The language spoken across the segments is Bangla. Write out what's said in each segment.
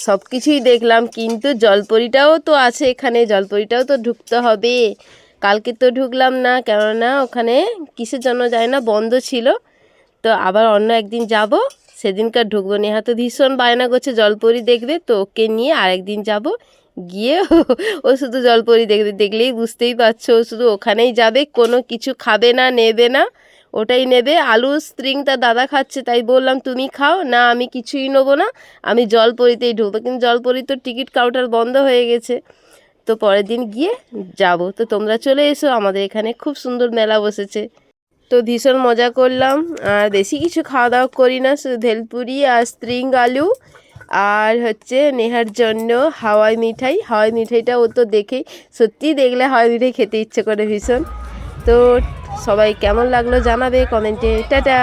সব কিছুই দেখলাম, কিন্তু জলপরিটাও তো আছে এখানে, জলপরিটাও তো ঢুকতে হবে। কালকে তো ঢুকলাম না, কেননা ওখানে কিসের জন্য যায় না, বন্ধ ছিল। তো আবার অন্য একদিন যাব, সেদিনকার ঢুকবো। নেহা তো ভীষণ বায়না করছে জলপরি দেখবে, তো ওকে নিয়ে আরেকদিন যাব, গিয়ে ও শুধু জলপরি দেখবে। দেখলেই বুঝতেই পারছো, ও শুধু ওখানেই যাবে, কোনো কিছু খাবে না, নেবে না, ওটাই নেবে। আলু স্প্রিং তার দাদা খাচ্ছে, তাই বললাম তুমি খাও না, আমি কিছুই নেবো না, আমি জলপরিতেই ঢুকবো। কিন্তু জলপরি তো টিকিট কাউন্টার বন্ধ হয়ে গেছে। তো পরের দিন গিয়ে যাব। তো তোমরা চলে এসো, আমাদের এখানে খুব সুন্দর মেলা বসেছে। তো ভীষণ মজা করলাম। আর বেশি কিছু খাওয়া দাওয়া করি না, শুধু ভেলপুরি আর স্প্রিং আলু, আর হচ্ছে নেহার জন্য হাওয়াই মিঠাই। হাওয়াই মিঠাইটা ও তো দেখেই, সত্যিই দেখলে হাওয়াই মিঠাই খেতে ইচ্ছে করে ভীষণ। তো সবাই কেমন লাগলো জানাবে কমেন্টে। টাটা।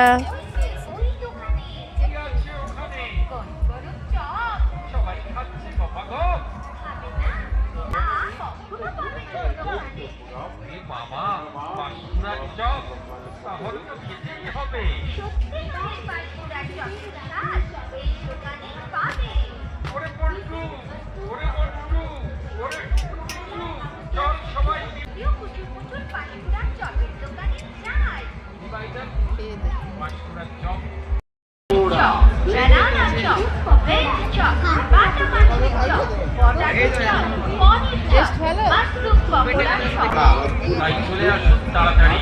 চলে আসুন তাড়াতাড়ি।